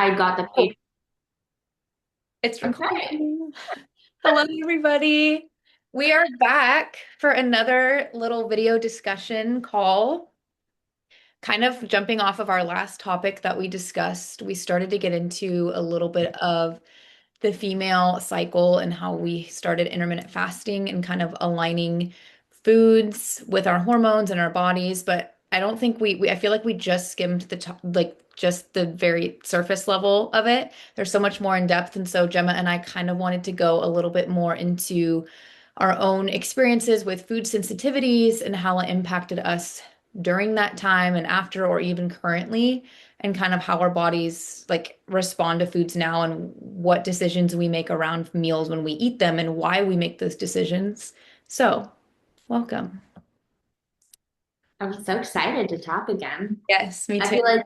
I got the Oh, page. it's Okay. recording. Hello, everybody. We are back for another little video discussion call. Kind of jumping off of our last topic that we discussed, we started to get into a little bit of the female cycle and how we started intermittent fasting and kind of aligning foods with our hormones and our bodies. But I don't think I feel like we just skimmed the top, like just the very surface level of it. There's so much more in depth. And so Gemma and I kind of wanted to go a little bit more into our own experiences with food sensitivities and how it impacted us during that time and after, or even currently, and kind of how our bodies like respond to foods now and what decisions we make around meals when we eat them and why we make those decisions. So, welcome. I'm so excited to talk again. Yes, me I too. feel like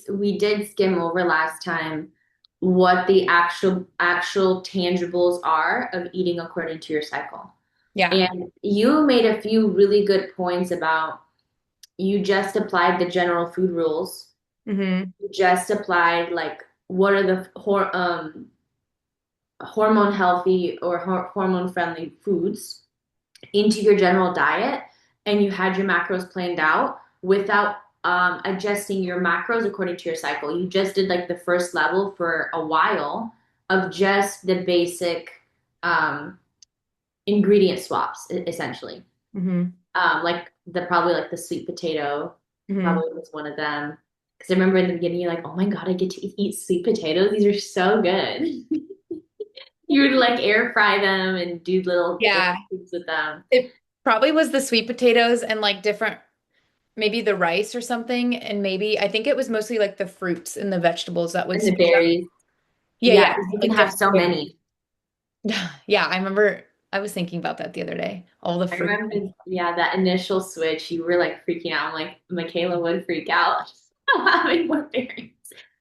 we did skim over last time what the actual tangibles are of eating according to your cycle. Yeah. And you made a few really good points about you just applied the general food rules. Hmm. You just applied like what are the hormone healthy or hormone friendly foods into your general diet, and you had your macros planned out without adjusting your macros according to your cycle. You just did like the first level for a while of just the basic um, ingredient swaps, essentially. Hmm. Like probably like the sweet potato Hmm. probably was one of them. Because I remember in the beginning, you're like, oh my God, I get to eat sweet potatoes. These are so good. You would like air fry them and do little Yeah. things with them. It probably was the sweet potatoes and like different, maybe the rice or something. And maybe I think it was mostly like the fruits and the vegetables that would And the switch up. berries. Yeah, Yeah, yeah. because you can Like have different so berries. many. Yeah, I remember I was thinking about that the other day. All the I fruit. remember, yeah, that initial switch, you were like freaking out. I'm like, Michaela would freak out having more berries.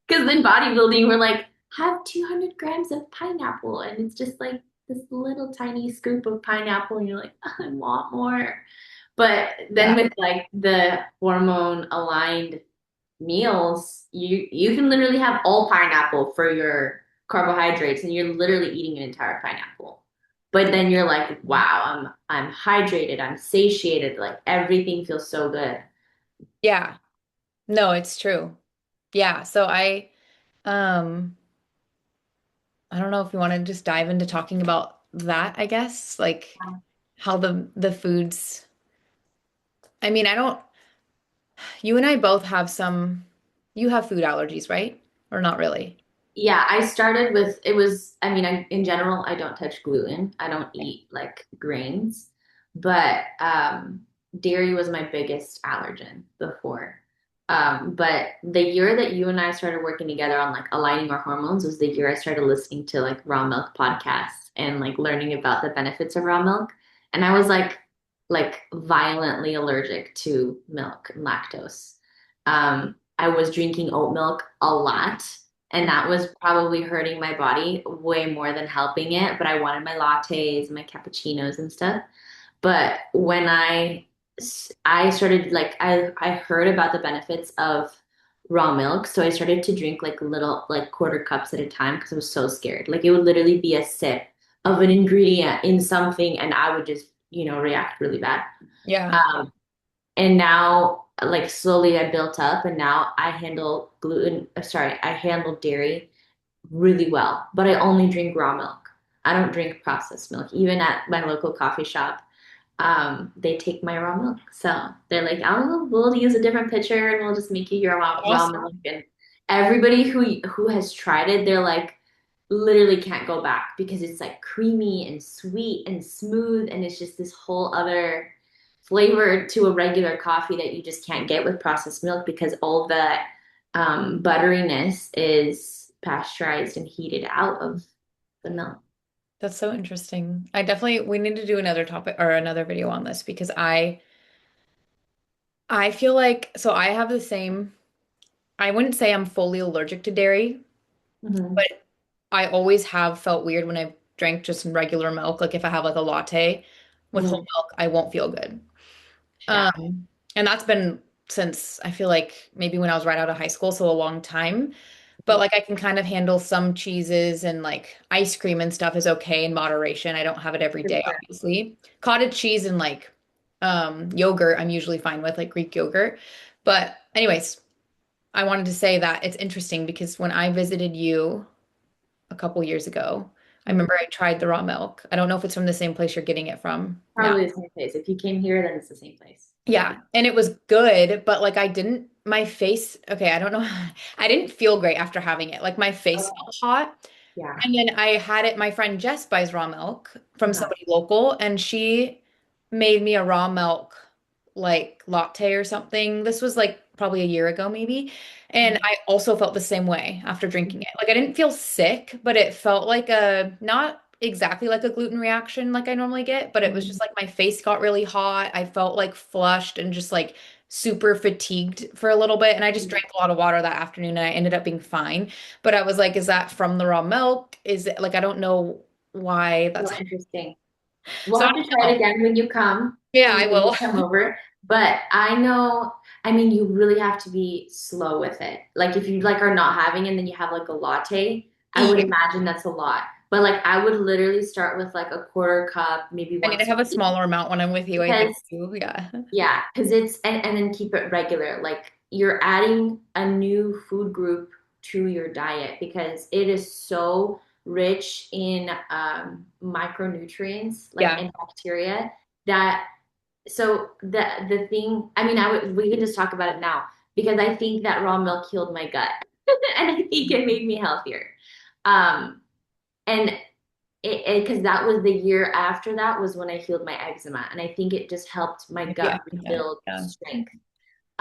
Because then bodybuilding, we're like, have 200 grams of pineapple. And it's just like this little tiny scoop of pineapple. And you're like, I want more. But then Yeah. with like the hormone aligned meals, you can literally have all pineapple for your carbohydrates, and you're literally eating an entire pineapple. But then you're like, wow, I'm hydrated, I'm satiated, like everything feels so good. Yeah. No, it's true. Yeah. So um I don't know if you want to just dive into talking about that, I guess, like how the foods. I mean, I don't you and I both have some you have food allergies, right? Or not really? Yeah, I started with it was, I mean, in general, I don't touch gluten. I don't eat like grains, but dairy was my biggest allergen before. But the year that you and I started working together on like aligning our hormones was the year I started listening to like raw milk podcasts and like learning about the benefits of raw milk. And I was like violently allergic to milk and lactose. I was drinking oat milk a lot, and that was probably hurting my body way more than helping it. But I wanted my lattes, my cappuccinos and stuff. But when I started like I heard about the benefits of raw milk, so I started to drink like little like quarter cups at a time because I was so scared. Like it would literally be a sip of an ingredient in something, and I would just react really bad. Yeah. Um, and now like slowly I built up, and now I handle I handle dairy really well, but I only drink raw milk. I don't drink processed milk. Even at my local coffee shop, they take my raw milk. So they're like, oh, we'll use a different pitcher and we'll just make you your raw Awesome. milk. And everybody who has tried it, they're like, literally can't go back because it's like creamy and sweet and smooth, and it's just this whole other flavor to a regular coffee that you just can't get with processed milk because all the butteriness is pasteurized and heated out of the milk. That's so interesting. We need to do another topic or another video on this because I feel like so I have the same I wouldn't say I'm fully allergic to dairy, Hmm. but I always have felt weird when I drank just regular milk. Like if I have like a latte with whole Hmm. milk, I won't feel good. Yeah. And that's been since I feel like maybe when I was right out of high school, so a long time. but like I can kind of handle some cheeses and like ice cream and stuff is okay in moderation. I don't have it every For day, sure. obviously. Cottage cheese and like yogurt, I'm usually fine with like Greek yogurt. But anyways, I wanted to say that it's interesting because when I visited you a couple years ago, I Mhm. remember I tried the raw milk. I don't know if it's from the same place you're getting it from now. Probably the same place. If you came here, then it's the same place. Yeah, and it was good, but like my face, okay, I don't know. I didn't feel great after having it. Like my face Oh, felt hot. yeah. And then I had it, my friend Jess buys raw milk from Uh-huh. somebody local, and she made me a raw milk like latte or something. This was like probably a year ago, maybe. And I also felt the same way after drinking Mhm. it. Like I didn't feel sick, but it felt like not exactly like a gluten reaction like I normally get, but it was just Mhm. like my face got really hot. I felt like flushed and just like super fatigued for a little bit. And I just Mhm. drank a lot of water that afternoon and I ended up being fine. But I was like, is that from the raw milk? Is it like I don't know why that's So interesting. We'll so I have to don't try it know. again when you come, Yeah, when I you will. come over. But I know, I mean, you really have to be slow with it. Like if you like are not having it and then you have like a latte, I would Yeah. imagine that's a lot. But like I would literally start with like a quarter cup, maybe I need to once a have a week. smaller amount when I'm with you, I think Because too. Yeah. yeah, because and then keep it regular. Like you're adding a new food group to your diet because it is so rich in micronutrients, like Yeah. and bacteria that so the thing, I mean, I would we can just talk about it now because I think that raw milk healed my gut and I think it made me healthier. Um, and it because that was the year after that was when I healed my eczema, and I think it just helped my Maybe gut I need that. rebuild Yeah. strength.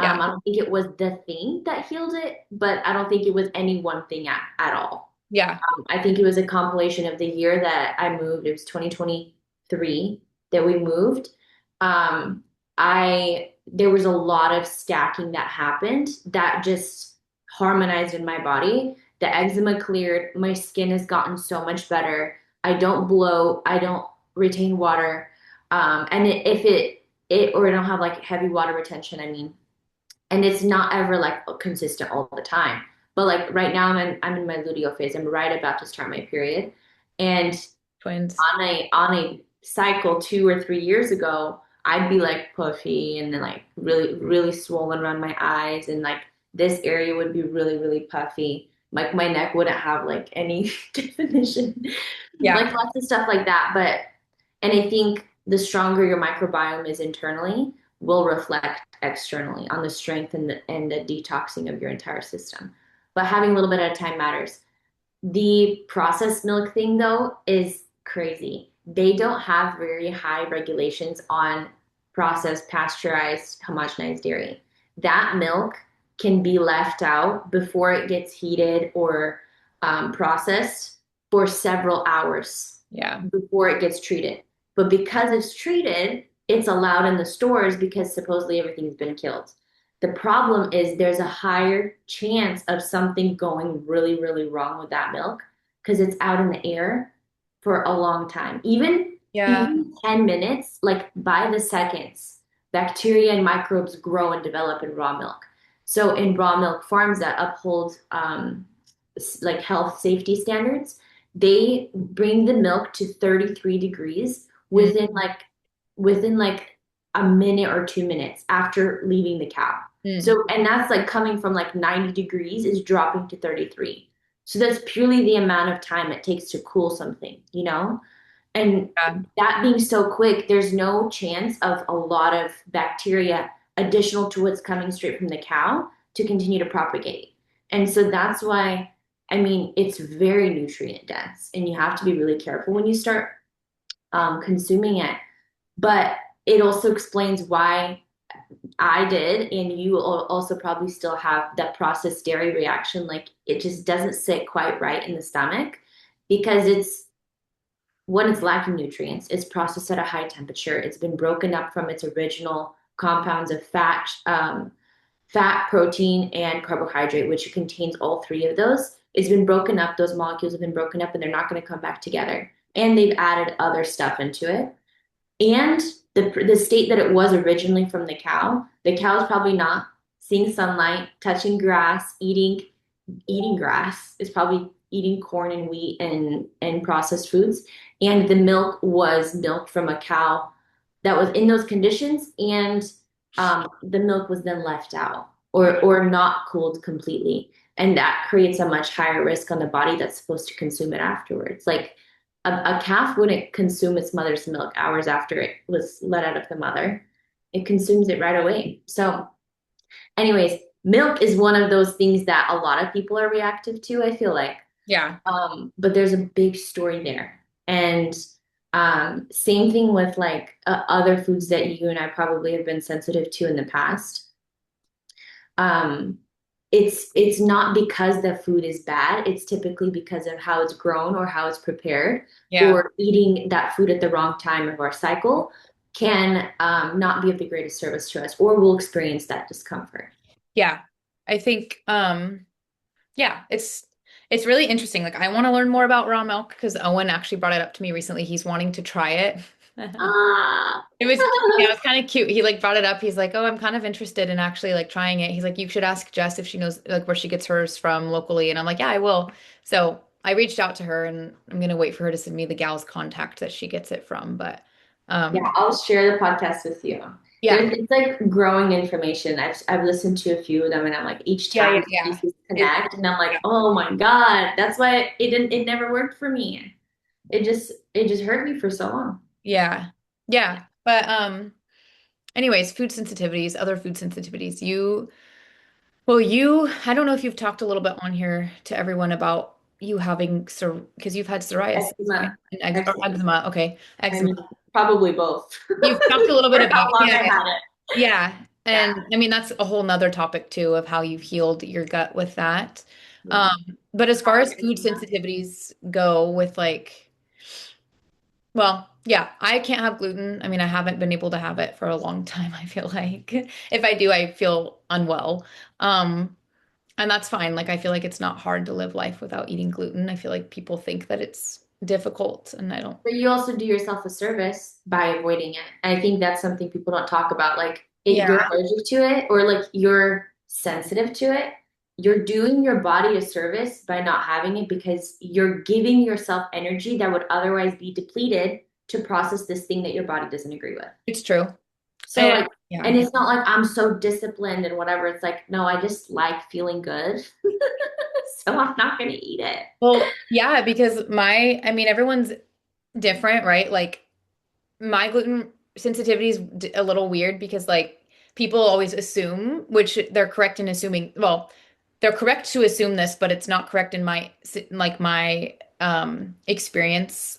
Yeah. I don't think it was the thing that healed it, but I don't think it was any one thing at all. Yeah. I think it was a compilation of the year that I moved. It was 2023 that we moved. Um, I there was a lot of stacking that happened that just harmonized in my body. The eczema cleared. My skin has gotten so much better. I don't bloat. I don't retain water. And if it or I don't have like heavy water retention. I mean, and it's not ever like consistent all the time. But like right now, I'm in my luteal phase. I'm right about to start my period, and Twins. on a cycle 2 or 3 years ago, I'd be like puffy and then like really swollen around my eyes, and like this area would be really puffy. Like my neck wouldn't have like any definition, Yeah. like lots of stuff like that. But and I think the stronger your microbiome is internally will reflect externally on the strength and the detoxing of your entire system. But having a little bit at a time matters. The processed milk thing, though, is crazy. They don't have very high regulations on processed, pasteurized, homogenized dairy. That milk can be left out before it gets heated or processed for several hours Yeah. before it gets treated. But because it's treated, it's allowed in the stores because supposedly everything's been killed. The problem is there's a higher chance of something going really wrong with that milk because it's out in the air for a long time. Yeah. Even 10 minutes, like by the seconds, bacteria and microbes grow and develop in raw milk. So in raw milk farms that uphold like health safety standards, they bring the milk to 33 degrees Mm, within like a minute or 2 minutes after leaving the cow. mm. So, and that's like coming from like 90 degrees is dropping to 33. So that's purely the amount of time it takes to cool something. And Yeah. that being so quick, there's no chance of a lot of bacteria additional to what's coming straight from the cow to continue to propagate. And so that's why, I mean, it's very nutrient dense, and you have to be really careful when you start consuming it. But it also explains why I did, and you also probably still have that processed dairy reaction. Like it just doesn't sit quite right in the stomach because it's when it's lacking nutrients, it's processed at a high temperature. It's been broken up from its original compounds of fat, protein, and carbohydrate, which contains all three of those. It's been broken up. Those molecules have been broken up, and they're not going to come back together. And they've added other stuff into it. And the state that it was originally from the cow is probably not seeing sunlight, touching grass, eating. eating grass, is probably eating corn and wheat and processed foods. And the milk was milk from a cow that was in those conditions, and the milk was then left out or not cooled completely. And that creates a much higher risk on the body that's supposed to consume it afterwards. Like a calf wouldn't consume its mother's milk hours after it was let out of the mother. It consumes it right away. So anyways, milk is one of those things that a lot of people are reactive to, I feel like. Yeah. But there's a big story there. And same thing with like other foods that you and I probably have been sensitive to in the past. Um, it's not because the food is bad. It's typically because of how it's grown or how it's prepared, Yeah. or eating that food at the wrong time of our cycle can not be of the greatest service to us, or we'll experience that discomfort. Yeah. I think yeah, it's really interesting. Like I want to learn more about raw milk because Owen actually brought it up to me recently. He's wanting to try it. Ah, It was yeah, it was kind of cute. He like brought it up. He's like, "Oh, I'm kind of interested in actually like trying it." He's like, "You should ask Jess if she knows like where she gets hers from locally." And I'm like, "Yeah, I will." So I reached out to her and I'm gonna wait for her to send me the gal's contact that she gets it from. But yeah, um I'll share the podcast with you. yeah. There's, it's like growing information. I've listened to a few of them, and I'm like, each Yeah, yeah, time yeah. pieces It, connect, and I'm yeah. like, oh my God, that's why it didn't, it never worked for me. It just hurt me for so long. Yeah. Yeah. But anyways, food sensitivities, other food sensitivities. I don't know if you've talked a little bit on here to everyone about you having because you've had psoriasis, right? Eczema, And eczema. eczema. Okay. I Eczema. mean, probably both. You've talked a little bit For about, how long yeah, I yeah. had it. Yeah. Yeah, And I mean, that's a whole nother topic too of how you've healed your gut with that. yeah. But as far as Chronic food eczema. sensitivities go with like, well, yeah, I can't have gluten. I mean, I haven't been able to have it for a long time, I feel like. If I do, I feel unwell. Um, And that's fine. Like, I feel like it's not hard to live life without eating gluten. I feel like people think that it's difficult, and I don't. But you also do yourself a service by avoiding it. I think that's something people don't talk about. Like, if Yeah, you're allergic to it or like you're sensitive to it, you're doing your body a service by not having it, because you're giving yourself energy that would otherwise be depleted to process this thing that your body doesn't agree with. it's true. So And like, yeah. and it's not like I'm so disciplined and whatever. It's like, no, I just like feeling good. So I'm not gonna eat it. Well, yeah, because I mean, everyone's different, right? Like, my gluten sensitivity is a little weird because, like, people always assume, which they're correct in assuming, well, they're correct to assume this, but it's not correct in my experience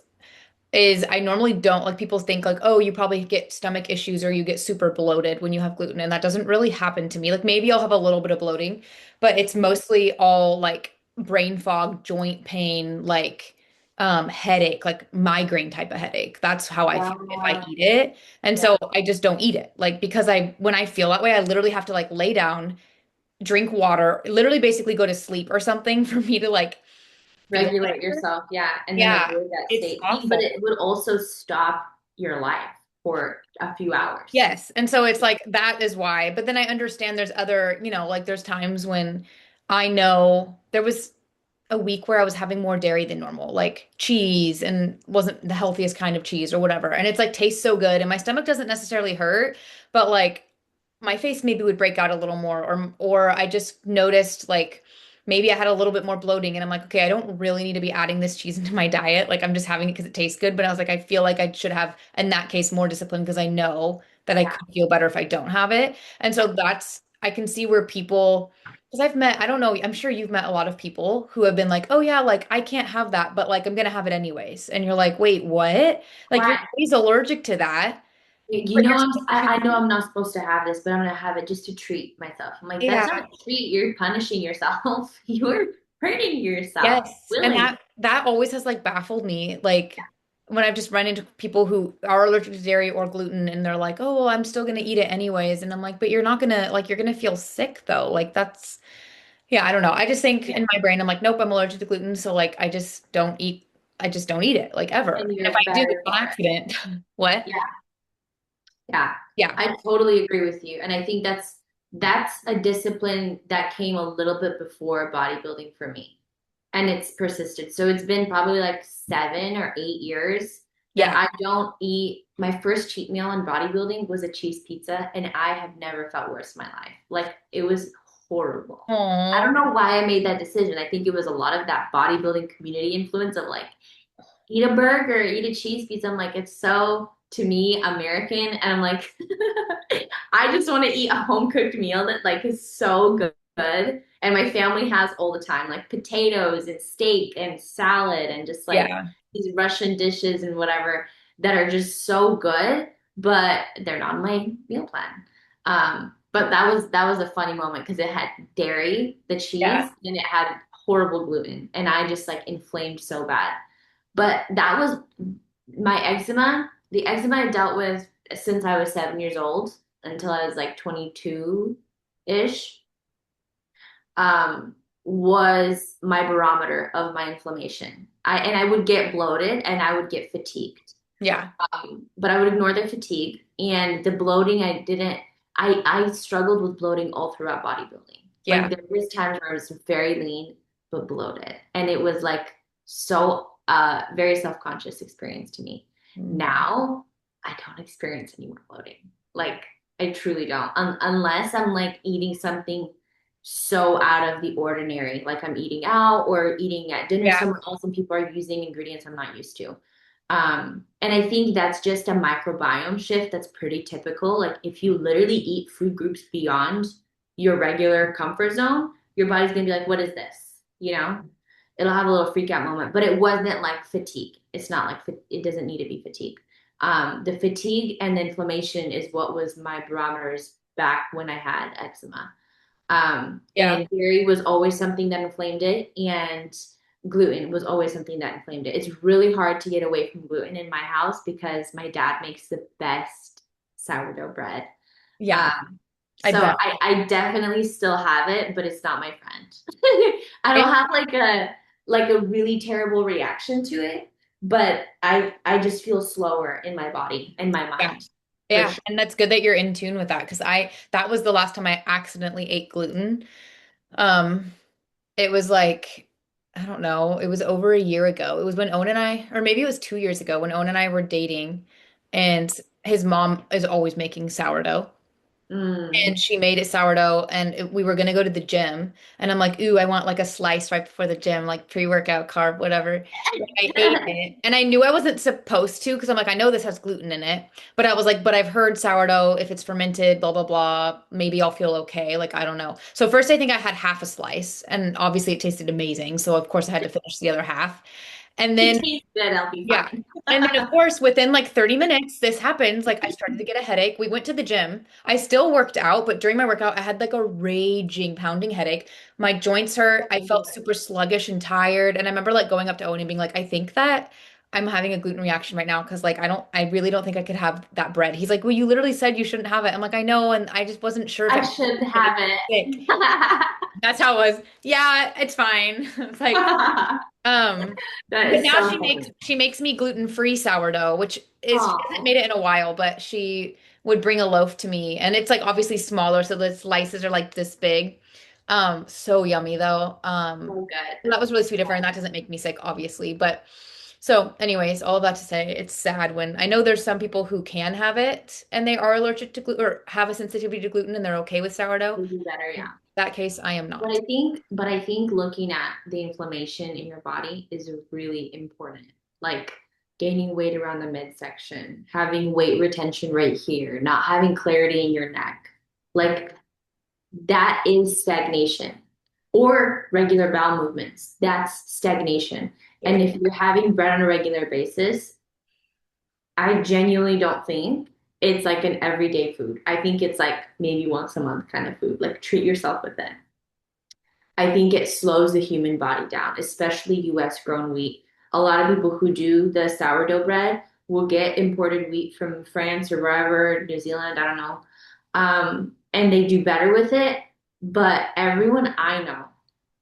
is I normally don't like people think like, oh, you probably get stomach issues or you get super bloated when you have gluten. And that doesn't really happen to me. Like maybe I'll have a little bit of bloating, but it's mostly all like brain fog, joint pain, like headache, like migraine type of headache. That's how I feel if I Yeah, eat it. And yeah. so I just don't eat it. Like because when I feel that way, I literally have to like lay down, drink water, literally basically go to sleep or something for me to like feel Regulate better. yourself, yeah, and then Yeah, avoid that it's state. See, but awful. it would also stop your life for a few hours. Yes. And so it's like that is why. But then I understand there's other, like there's times when I know there was a week where I was having more dairy than normal, like cheese and wasn't the healthiest kind of cheese or whatever. And it's like tastes so good and my stomach doesn't necessarily hurt, but like my face maybe would break out a little more or I just noticed like maybe I had a little bit more bloating and I'm like, okay, I don't really need to be adding this cheese into my diet. Like I'm just having it because it tastes good. But I was like, I feel like I should have in that case more discipline because I know that I Yeah, could feel better if I don't have it. And so I can see where people because I don't know, I'm sure you've met a lot of people who have been like, oh yeah, like I can't have that, but like I'm gonna have it anyways. And you're like, wait, what? Like your right. body's allergic to that, You but know, you're supposed to I feel know I'm not supposed to have this, but I'm gonna have it just to treat myself. I'm like, that's yeah. not a treat. You're punishing yourself. You're hurting yourself Yes. And willingly. that always has like baffled me. Like when I've just run into people who are allergic to dairy or gluten and they're like, "Oh, well, I'm still going to eat it anyways." And I'm like, "But you're not going to like you're going to feel sick though." Like that's yeah, I don't know. I just think Yeah, in my brain I'm like, "Nope, I'm allergic to gluten, so like I just don't eat it like ever." and And if you're I do, it's better on for it. accident. What? Yeah, yeah. Yeah. I totally agree with you, and I think that's that's a discipline that came a little bit before bodybuilding for me. And it's persisted. So it's been probably like 7 or 8 years that Yeah. I don't eat. My first cheat meal in bodybuilding was a cheese pizza, and I have never felt worse in my life. Like it was horrible. I don't Oh, know why I made that decision. I think it was a lot of that bodybuilding community influence of like, eat a burger, eat a cheese pizza. I'm like, it's so to me American, and I'm like, I just want to eat a home cooked meal that like is so good. And my family has all the time, like potatoes and steak and salad and just like yeah. these Russian dishes and whatever that are just so good, but they're not on my meal plan. But that was a funny moment because it had dairy, the Yeah. cheese, and it had horrible gluten, and I just like inflamed so bad. But that was my eczema. The eczema I dealt with since I was 7 years old until I was like 22-ish, was my barometer of my inflammation. I would get bloated and I would get fatigued. Yeah. But I would ignore the fatigue and the bloating. I struggled with bloating all throughout bodybuilding. Like Yeah. there was times where I was very lean but bloated, and it was like so very self-conscious experience to me. Mm. Now I don't experience any more bloating. Like I truly don't, unless I'm like eating something so out of the ordinary, like I'm eating out or eating at dinner Yeah. somewhere else and people are using ingredients I'm not used to. And I think that's just a microbiome shift that's pretty typical. Like if you literally eat food groups beyond your regular comfort zone, your body's gonna be like, what is this? You know, it'll have a little freak out moment, but it wasn't like fatigue. It's not like it doesn't need to be fatigue. The fatigue and the inflammation is what was my barometers back when I had eczema. Yeah. And dairy was always something that inflamed it, and gluten was always something that inflamed it. It's really hard to get away from gluten in my house because my dad makes the best sourdough bread. Yeah. I So bet. I definitely still have it, but it's not my friend. I don't It, have like a really terrible reaction to it, but I just feel slower in my body and my yeah. mind for Yeah. sure. And that's good that you're in tune with that because that was the last time I accidentally ate gluten. Um, it was like, I don't know, it was over a year ago. It was when Owen and I, or maybe it was 2 years ago when Owen and I were dating, and his mom is always making sourdough. Mm. And she made it sourdough, and we were gonna go to the gym. And I'm like, ooh, I want like a slice right before the gym, like pre-workout carb, whatever. And I ate it, and I knew I wasn't supposed to because I'm like, I know this has gluten in it, but I was like, but I've heard sourdough if it's fermented, blah blah blah, maybe I'll feel okay. Like I don't know. So first, I think I had half a slice, and obviously it tasted amazing. So of course I had to finish the other half, and It then tastes good, I'll be yeah. fine. And then, of course, within like 30 minutes, this happens. Like, I started to get a headache. We went to the gym. I still worked out, but during my workout, I had like a raging, pounding headache. My joints hurt. I felt super sluggish and tired. And I remember like going up to Owen and being like, I think that I'm having a gluten reaction right now because like I really don't think I could have that bread. He's like, well, you literally said you shouldn't have it. I'm like, I know. And I just wasn't sure if I I could should make have it. it sick. That's how it was. Yeah, it's fine. It's like, um, That but is now so funny. she makes me gluten-free sourdough, which is she hasn't Oh, made it in a while, but she would bring a loaf to me, and it's like obviously smaller, so the slices are like this big. So yummy though. so good. That was really sweet of her, and that doesn't make me sick, obviously. But so, anyways, all of that to say, it's sad when I know there's some people who can have it and they are allergic to gluten or have a sensitivity to gluten and they're okay with sourdough. They do better, In yeah. that case, I am But not. I think looking at the inflammation in your body is really important. Like gaining weight around the midsection, having weight retention right here, not having clarity in your neck. Like that is stagnation. Or regular bowel movements. That's stagnation. Yeah. And if you're having bread on a regular basis, I genuinely don't think it's like an everyday food. I think it's like maybe once a month kind of food. Like treat yourself with it. I think it slows the human body down, especially US grown wheat. A lot of people who do the sourdough bread will get imported wheat from France or wherever, New Zealand, I don't know. And they do better with it. But everyone I know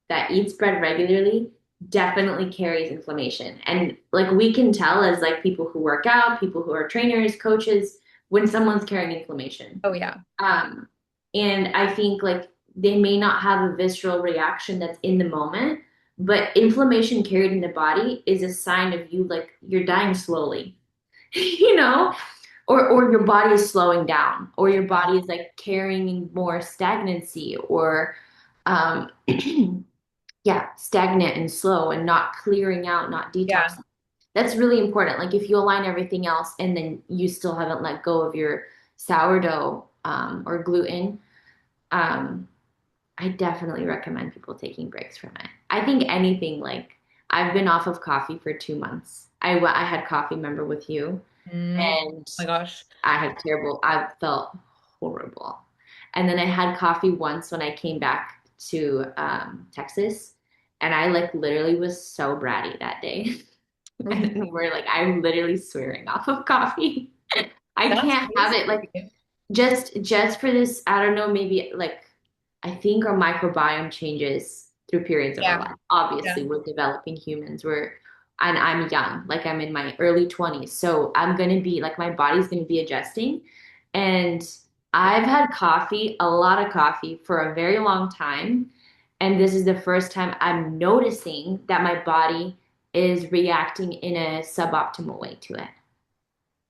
that eats bread regularly definitely carries inflammation. And like we can tell as like people who work out, people who are trainers, coaches, when someone's carrying inflammation. Oh yeah. Um, And I think like they may not have a visceral reaction that's in the moment, but inflammation carried in the body is a sign of you like you're dying slowly, you know? Or your body is slowing down, or your Yeah. body is like carrying more stagnancy, or um yeah, stagnant and slow and not clearing out, not Yeah. detoxing. That's really important. Like if you align everything else and then you still haven't let go of your sourdough or gluten, um, I definitely recommend people taking breaks from it. I think anything like I've been off of coffee for 2 months. I had coffee, remember, with you, Mm. and Oh my gosh. I felt horrible. And then I had coffee once when I came back to Texas, and I like literally was so bratty that day. And we're like, I'm literally swearing off of coffee. I That's can't have it crazy. like just for this, I don't know, maybe like I think our microbiome changes through periods of our Yeah. life. Yeah. Obviously, we're developing humans. And I'm young, like I'm in my early 20s. So I'm gonna be like my body's gonna be adjusting. And Yeah. I've had coffee, a lot of coffee for a very long time. And this is the first time I'm noticing that my body is reacting in a suboptimal way to it.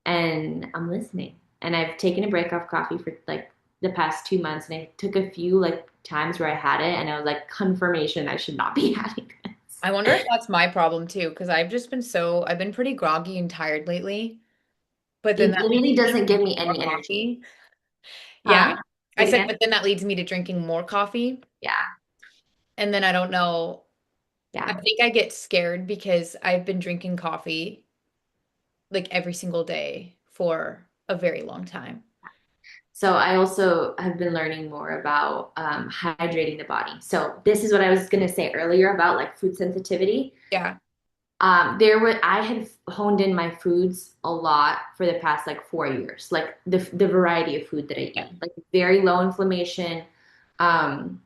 And I'm listening. And I've taken a break off coffee for like the past 2 months, and I took a few like times where I had it, and I was like, confirmation I should not be having this. I wonder if that's my problem too, because I've been pretty groggy and tired lately, but then It that leads literally me to doesn't give drinking me more any energy. coffee. Yeah. Huh? Say I it said, again? but then that leads me to drinking more coffee. Yeah. And then I don't know. I Yeah. think I get scared because I've been drinking coffee like every single day for a very long time. So I also have been learning more about hydrating the body. So this is what I was going to say earlier about like food sensitivity. Yeah. I had honed in my foods a lot for the past like 4 years, like the variety of food that I Yeah. eat, like very low inflammation. Um,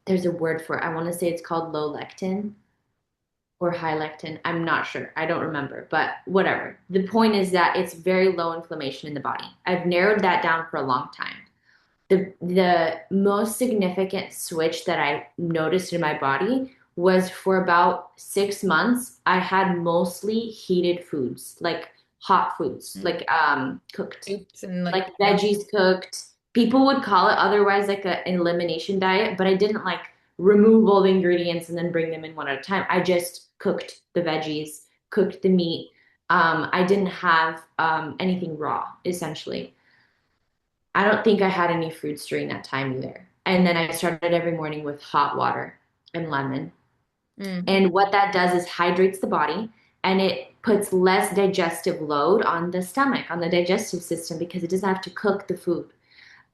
there's a word for it. I want to say it's called low lectin or high lectin. I'm not sure. I don't remember, but whatever. The point is that it's very low inflammation in the body. I've narrowed that down for a long time. The most significant switch that I noticed in my body was for about 6 months, I had mostly heated foods, like hot foods, Mm. like cooked, Soups and like, like yeah. veggies cooked. People would call it otherwise like an elimination diet, but I didn't like remove all the ingredients and then bring them in one at a time. I just cooked the veggies, cooked the meat. I didn't have anything raw, essentially. I don't think I had any fruits during that time either. And then I started every morning with hot water and lemon. Mm. And what that does is hydrates the body, and it puts less digestive load on the stomach, on the digestive system, because it doesn't have to cook the food.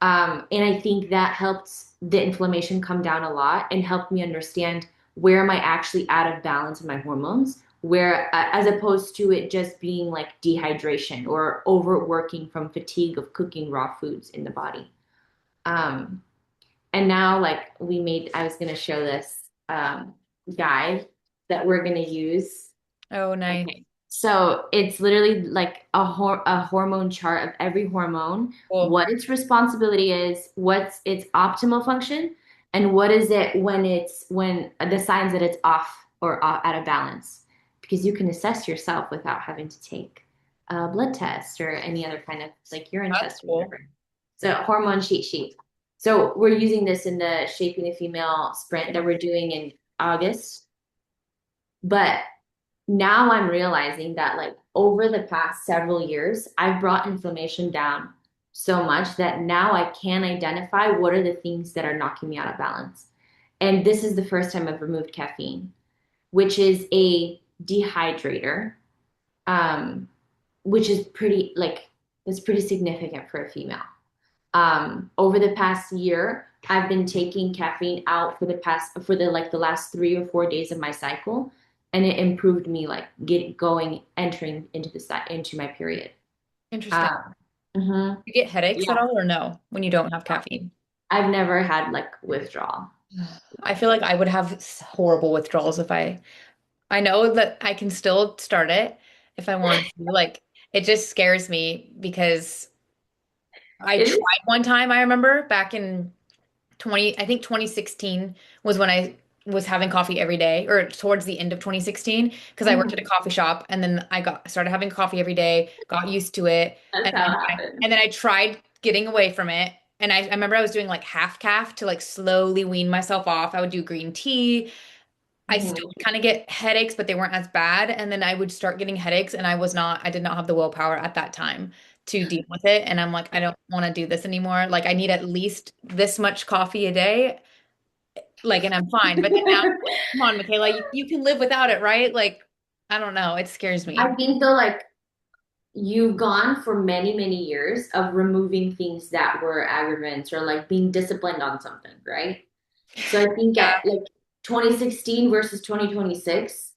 And I think that helped the inflammation come down a lot and helped me understand where am I actually out of balance in my hormones, where as opposed to it just being like dehydration or overworking from fatigue of cooking raw foods in the body. Um, and now, like I was gonna show this guide that we're gonna use. Oh, nice. Okay. So it's literally like a hormone chart of every hormone, Cool. what its responsibility is, what's its optimal function, and what is it when the signs that it's off or out of balance. Because you can assess yourself without having to take a blood test or any other kind of like urine That's test or cool. whatever. So hormone cheat sheet. So we're using this in the Shaping the Female sprint that we're doing in August. But now I'm realizing that like over the past several years, I've brought inflammation down so much that now I can identify what are the things that are knocking me out of balance. And this is the first time I've removed caffeine, which is a dehydrator, um, which is pretty like it's pretty significant for a female. Over the past year, I've been taking caffeine out for the like the last 3 or 4 days of my cycle, and it improved me like entering into into my period. Interesting. Um, mhm. You get headaches at Yeah, all or no when you don't have caffeine? I've never had like withdrawal. I feel like I would have horrible withdrawals if I know that I can still start it if I want to. Like it just scares me because I It is? tried one time, I remember back in 2016 was when I was having coffee every day, or towards the end of 2016, because I worked at a Mhm. coffee shop, and then I got started having coffee every day, got used to it, That's and how then it I, happened. and then I tried getting away from it. And I remember I was doing like half calf to like slowly wean myself off. I would do green tea. I still Mhm. would kind of get headaches, but they weren't as bad. And then I would start getting headaches, and I did not have the willpower at that time to deal with it. And I'm like, I don't want to do this anymore. Like, I need at least this much coffee a day. Like, and I'm fine. But then now, come on, Michaela, you can live without it, right? Like, I don't know. It scares I me. think though, like you've gone for many, many years of removing things that were aggravants or like being disciplined on something, right? So I think Yeah, at like 2016 versus 2026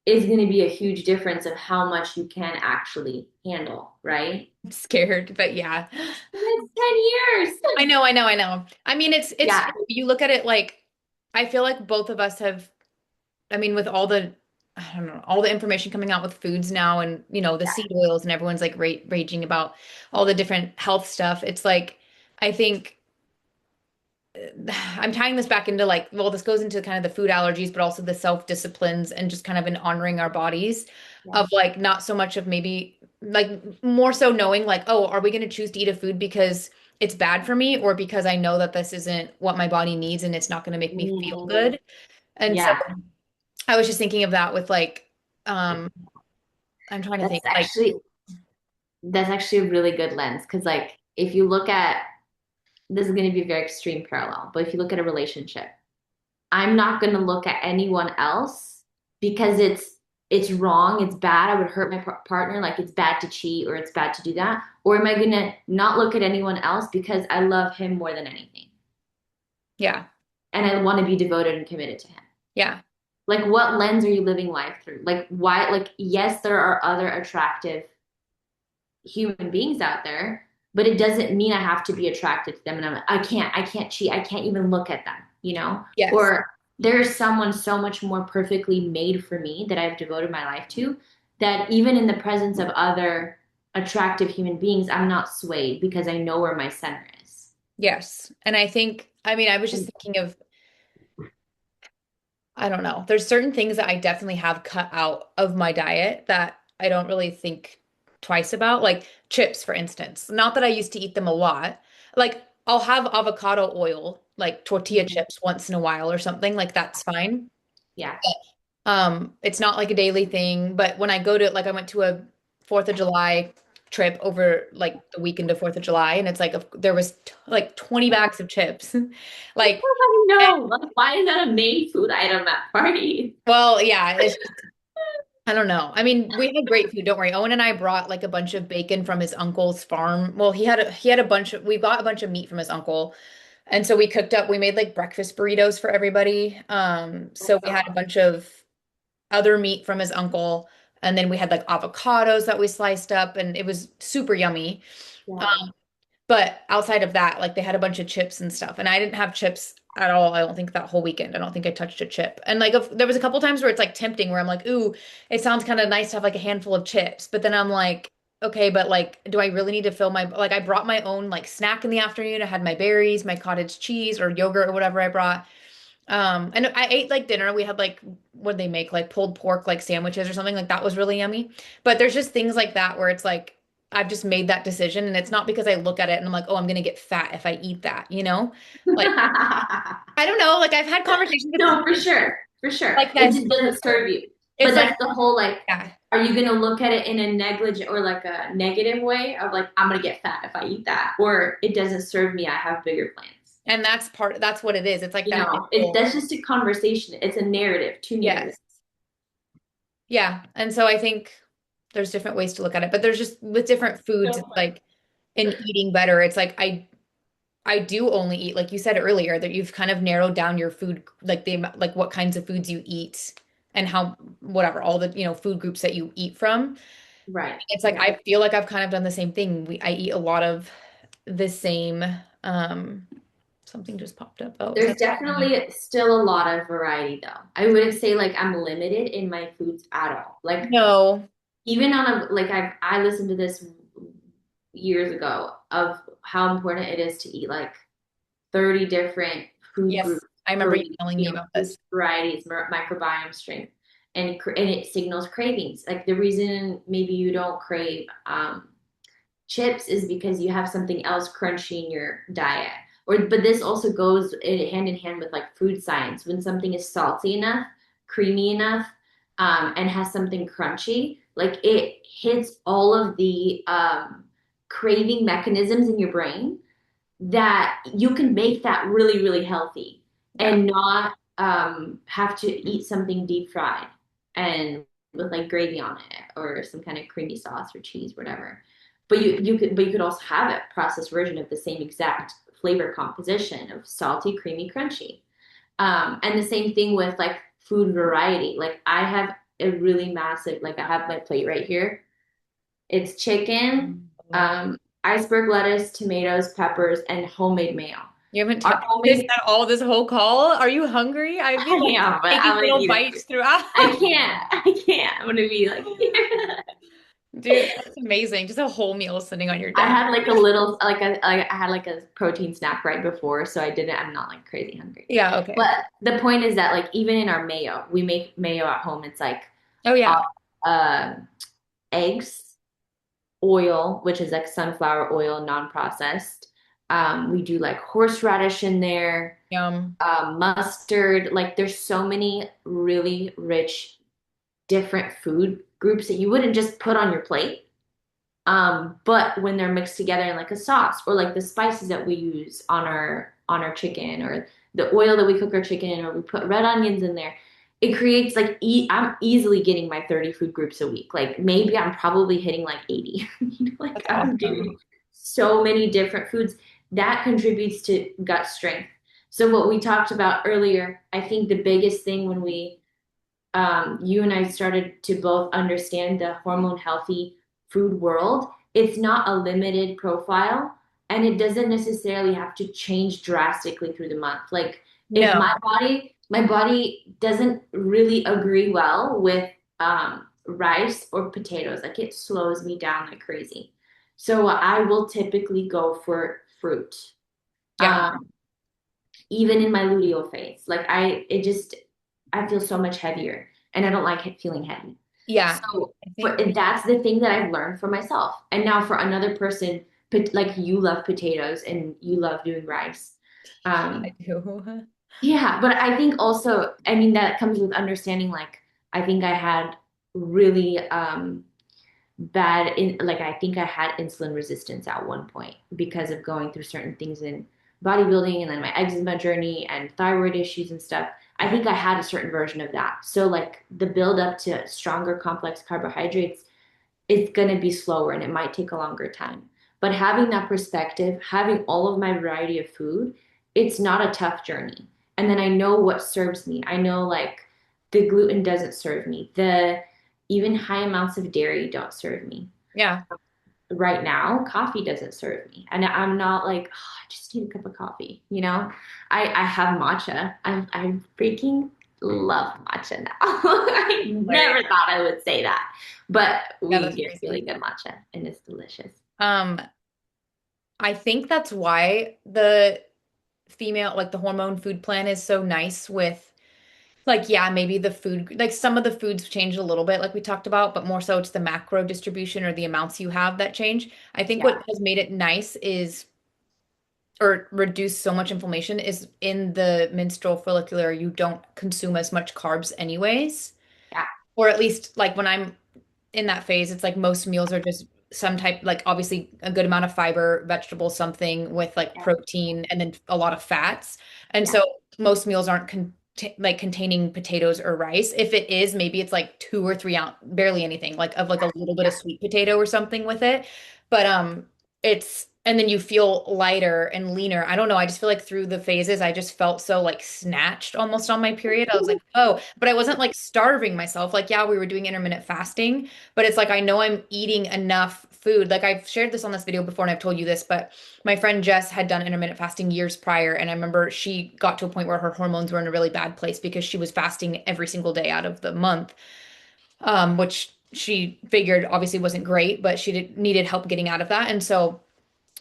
is going to be a huge difference of how much you can actually handle, right? I'm scared, but yeah. That's 10 years. I know, I know, I know. I mean, it's Yeah, you look at it like I feel like both of us have I mean, with all the, I don't know, all the information coming out with foods now and, the seed oils and everyone's like raging about all the different health stuff. It's like, I think I'm tying this back into like, well, this goes into kind of the food allergies, but also the self-disciplines and just kind of in honoring our bodies yeah. of like, not so much of maybe like more so knowing like, oh, are we going to choose to eat a food because it's bad for me or because I know that this isn't what my body needs and it's not going to make me feel Mm, good. And so yeah, I was just thinking of that with like, um, I'm trying to that's think like, that's actually a really good lens because like if you look at this is going to be a very extreme parallel, but if you look at a relationship, I'm not going to look at anyone else because it's wrong, it's bad, I would hurt my partner, like it's bad to cheat or it's bad to do that, or am I going to not look at anyone else because I love him more than anything yeah, and I want to be devoted and committed to him. yeah, Like what lens are you living life through? Like why, like yes, there are other attractive human beings out there, but it doesn't mean I have to be attracted to them. And I'm like, I can't cheat. I can't even look at them, you know? yes, Or there's someone so much more perfectly made for me that I've devoted my life to that even in the presence of other attractive human beings, I'm not swayed because I know where my center is. yes. And I think, I mean, I was just thinking of, I don't know, there's certain things that I definitely have cut out of my diet that I don't really think twice about, like chips, for instance. Not that I used to eat them a lot. Like, I'll have avocado oil, like tortilla Mhm. chips once in a while or something, like that's fine. Yeah. It's not like a daily thing, but when I go to like I went to a 4th of July trip over like the weekend of 4th of July and it's like there was like 20 bags of chips. Like, I eh, know. Like, why is that a main food item at parties? well, yeah, it's I don't know. I mean, we had great food, don't worry. Owen and I brought like a bunch of bacon from his uncle's farm. Well, he had a bunch of we bought a bunch of meat from his uncle. And so we cooked up, we made like breakfast burritos for everybody. So we had a bunch of other meat from his uncle. And then we had like avocados that we sliced up, and it was super yummy. Yeah. But outside of that, like they had a bunch of chips and stuff. And I didn't have chips at all. I don't think that whole weekend. I don't think I touched a chip. And like if, there was a couple times where it's like tempting where I'm like, ooh, it sounds kind of nice to have like a handful of chips. But then I'm like, okay, but like, do I really need to fill my like I brought my own like snack in the afternoon. I had my berries, my cottage cheese or yogurt or whatever I brought. And I ate like dinner. We had like what they make like pulled pork like sandwiches or something like that was really yummy. But there's just things like that where it's like I've just made that decision and it's not because I look at it and I'm like, "Oh, I'm gonna get fat if I eat that," you know? Like I don't know, like I've had conversations with No, people for sure. For sure. like It that. just doesn't serve you. But It's like that's the whole like, yeah. are you gonna look at it in a negligent or like a negative way of like, I'm gonna get fat if I eat that, or it doesn't serve me, I have bigger plans. And that's what it is. It's like You that know, mental. that's just a conversation. It's a narrative, two narratives. Yes. Yeah. And so I think there's different ways to look at it, but there's just with different foods, So it's funny. like in eating better, it's like I do only eat, like you said earlier, that you've kind of narrowed down your food, like like what kinds of foods you eat and how, whatever, all the, food groups that you eat from. Right. It's like, Right. I feel like I've kind of done the same thing. I eat a lot of the same, um, something just popped up. Oh, There's definitely still a lot of variety though. I wouldn't say like I'm limited in my foods at all. Like no. even on a like I listen to this years ago of how important it is to eat like 30 different food Yes, groups I per remember you week, telling me about food this. varieties, microbiome strength, and it signals cravings. Like the reason maybe you don't crave chips is because you have something else crunchy in your diet. Or, but this also goes hand in hand with like food science. When something is salty enough, creamy enough, and has something crunchy, like it hits all of the craving mechanisms in your brain that you can make that really, really healthy Yeah. and not have to eat something deep fried and with like gravy on it or some kind of creamy sauce or cheese, whatever. But you could also have a processed version of the same exact flavor composition of salty, creamy, crunchy. And the same thing with like food variety. Like I have a really massive, like I have my plate right here. It's chicken, Oh. iceberg lettuce, tomatoes, peppers, and homemade mayo. You haven't Our touched this homemade, at all this whole call. Are you hungry? I'd be I like am, but taking I'm gonna little eat it. bites throughout. I can't. I can't. I'm gonna be like, Dude, that's amazing. Just a whole meal sitting on your I desk. had like a little, like I had like a protein snack right before, so I didn't. I'm not like crazy hungry. Yeah, okay. But the point is that like even in our mayo, we make mayo at home. It's like Oh uh, yeah. uh, eggs, oil, which is like sunflower oil, non-processed. We do like horseradish in there, Yum. mustard. Like there's so many really rich, different food groups that you wouldn't just put on your plate. But when they're mixed together in like a sauce or like the spices that we use on our chicken or the oil that we cook our chicken in or we put red onions in there, it creates like I'm easily getting my 30 food groups a week. Like maybe I'm probably hitting like 80. You know, like That's I'm awesome. doing so many different foods that contributes to gut strength. So what we talked about earlier, I think the biggest thing when we you and I started to both understand the hormone healthy food world. It's not a limited profile and it doesn't necessarily have to change drastically through the month. Like if No. my body doesn't really agree well with rice or potatoes, like it slows me down like crazy. So I will typically go for fruit. Yeah. Um, even in my luteal phase. Like I feel so much heavier and I don't like feeling heavy. Yeah. So I for think that's the thing that I've learned for myself. And now for another person, like you love potatoes and you love doing rice. I Um, do. yeah, but I think also, I mean, that comes with understanding, like, I think I had really bad in like I think I had insulin resistance at one point because of going through certain things in bodybuilding and then my eczema journey and thyroid issues and stuff. I think I had a certain version of that. So like the build up to stronger complex carbohydrates is going to be slower and it might take a longer time. But having that perspective, having all of my variety of food, it's not a tough journey. And then I know what serves me. I know like the gluten doesn't serve me. The even high amounts of dairy don't serve me. Yeah. Right now, coffee doesn't serve me. And I'm not like, oh, I just need a cup of coffee, you know? I have matcha. I freaking love matcha now. I never Hilarious. thought I would say that. But Yeah, we that's get really crazy. good matcha and it's delicious. Um, I think that's why the female, like the hormone food plan is so nice with like, yeah, maybe the food, like some of the foods change a little bit, like we talked about, but more so it's the macro distribution or the amounts you have that change. I think what Yeah, has made it nice is, or reduce so much inflammation is in the menstrual follicular, you don't consume as much carbs anyways. yeah, Or at least like when I'm in that phase, it's like most meals are just some type, like obviously a good amount of fiber, vegetable, something with like yeah, protein and then a lot of fats. And yeah, so most meals aren't like containing potatoes or rice. If it is, maybe it's like 2 or 3 ounce, barely anything, like of like a little bit yeah. of sweet potato or something with it. But it's and then you feel lighter and leaner. I don't know. I just feel like through the phases, I just felt so like snatched almost on my period. I was like, oh, but I wasn't like starving myself. Like, yeah, we were doing intermittent fasting, but it's like I know I'm eating enough food. Like I've shared this on this video before and I've told you this, but my friend Jess had done intermittent fasting years prior. And I remember she got to a point where her hormones were in a really bad place because she was fasting every single day out of the month, which she figured obviously wasn't great, but needed help getting out of that. And so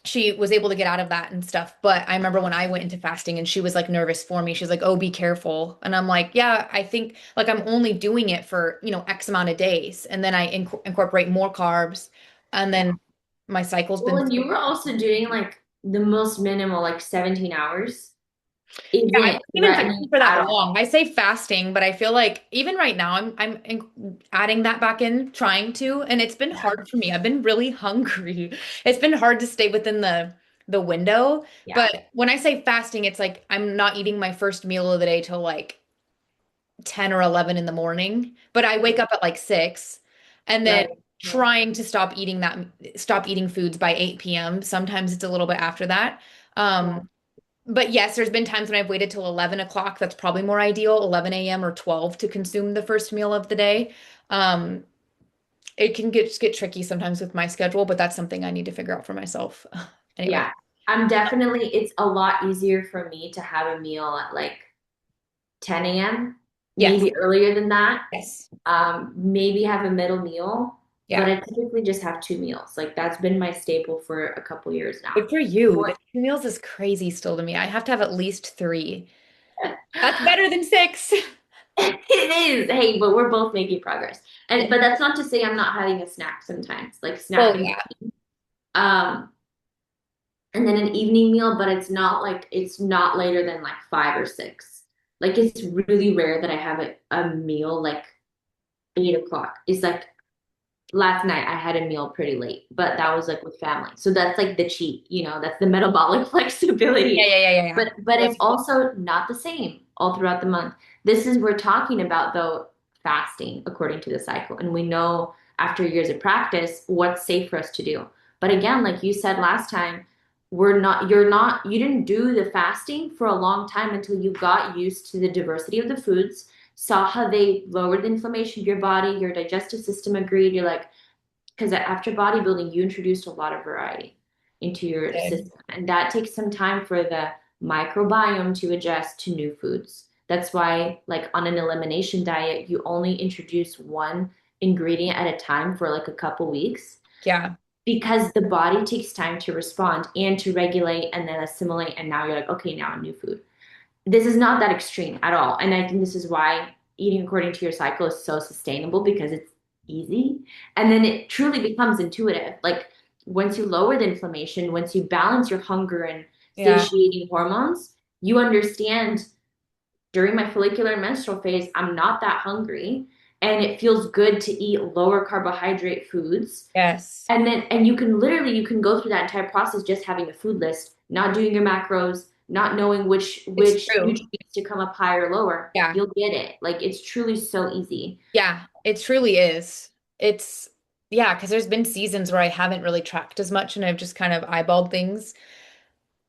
she was able to get out of that and stuff. But I remember when I went into fasting and she was like nervous for me. She's like, "Oh, be careful." And I'm like, "Yeah, I think like I'm only doing it for, X amount of days. And then I incorporate more carbs. And Yeah. then my cycle's Well, been and you were also doing like the most minimal, like 17 hours Yeah, I isn't wasn't even threatening fasting for at that long. all. I say fasting, but I feel like even right now adding that back in, trying to, and it's been Yeah. hard for me. I've been really hungry. It's been hard to stay within the window. Yeah. But when I say fasting, it's like I'm not eating my first meal of the day till like 10 or 11 in the morning, but I wake up at like 6 and then Right. Yeah. trying to stop eating foods by 8 p.m. Sometimes it's a little bit after that. Yeah. But yes, there's been times when I've waited till 11 o'clock. That's probably more ideal, 11 a.m. or 12 to consume the first meal of the day. Um, it can get tricky sometimes with my schedule, but that's something I need to figure out for myself. Anyway, Yeah. I'm definitely, it's a lot easier for me to have a meal at like 10 a.m., yes, maybe earlier than that. yes, Maybe have a middle meal, but yeah. I typically just have two meals. Like that's been my staple for a couple years now. Good for you, What? but 2 meals is crazy still to me. I have to have at least three. That's better than six. It is. Hey, but we're both making progress. And but that's not to say I'm not having a snack sometimes, like snack Well, and yeah, um and then an evening meal, but it's not later than like 5 or 6. Like it's really rare that I have a meal like 8 o'clock. It's like last night I had a meal pretty late, but that was like with family. So that's like the cheat, that's the metabolic yeah, flexibility. yeah, yeah, yeah, yeah. But Well, it's also not the same all throughout the month. This is we're talking about though fasting according to the cycle. And we know after years of practice what's safe for us to do. But again, like you said last time, you didn't do the fasting for a long time until you got used to the diversity of the foods, saw how they lowered the inflammation of your body, your digestive system agreed. You're like, because after bodybuilding, you introduced a lot of variety into your good. system, and that takes some time for the microbiome to adjust to new foods. That's why, like on an elimination diet, you only introduce one ingredient at a time for like a couple weeks Yeah, because the body takes time to respond and to regulate and then assimilate. And now you're like, okay, now a new food. This is not that extreme at all. And I think this is why eating according to your cycle is so sustainable because it's easy. And then it truly becomes intuitive. Like once you lower the inflammation, once you balance your hunger and yeah, satiating hormones, you understand during my follicular and menstrual phase, I'm not that hungry. And it feels good to eat lower carbohydrate foods yes. and you can go through that entire process just having a food list, not doing your macros, not knowing which It's which true. nutrients to come up higher or lower. Yeah. You'll get it. Like it's truly so easy. Yeah, it truly is. It's, yeah, because there's been seasons where I haven't really tracked as much and I've just kind of eyeballed things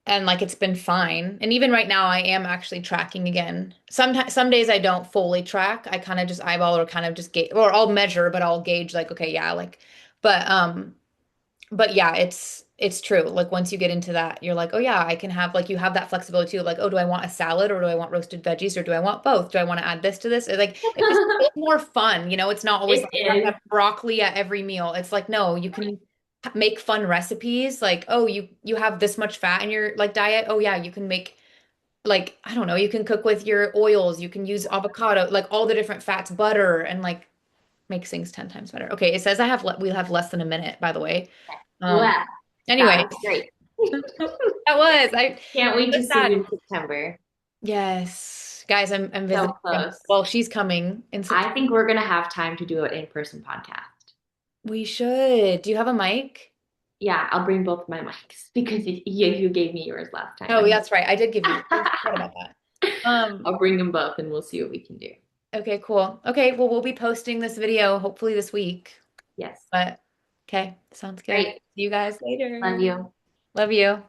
and like it's been fine. And even right now I am actually tracking again. Sometimes some days I don't fully track. I kind of just eyeball or kind of just gauge or I'll measure, but I'll gauge like, okay, yeah, like but but yeah, it's true. Like once you get into that, you're like, oh yeah, I can have like you have that flexibility too. Like, oh, do I want a salad or do I want roasted veggies or do I want both? Do I want to add this to this? Like it's just a little more fun, It's not always It like you have to is. have broccoli at every meal. It's like no, you can make fun recipes. Like, oh, you have this much fat in your like diet. Oh yeah, you can make like I don't know, you can cook with your oils. You can use avocado, like all the different fats, butter, and like makes things 10 times better. Okay, it says we have less than a minute, by the way. Um, Well, that anyway, was great. that was I Can't wait to just see that. you in September. Yes. Guys, I'm So visiting them. close. Well, she's coming in I September. think we're gonna have time to do an in-person podcast. We should. Do you have a mic? Yeah, I'll bring both my mics because you gave me yours last time. Oh, yeah, that's right. I did give you. I forgot about that. I'll bring them both and we'll see what we can do. Okay, cool. Okay, well, we'll be posting this video hopefully this week. Yes. But okay, sounds good. Great. See you guys Love later. you. Love you.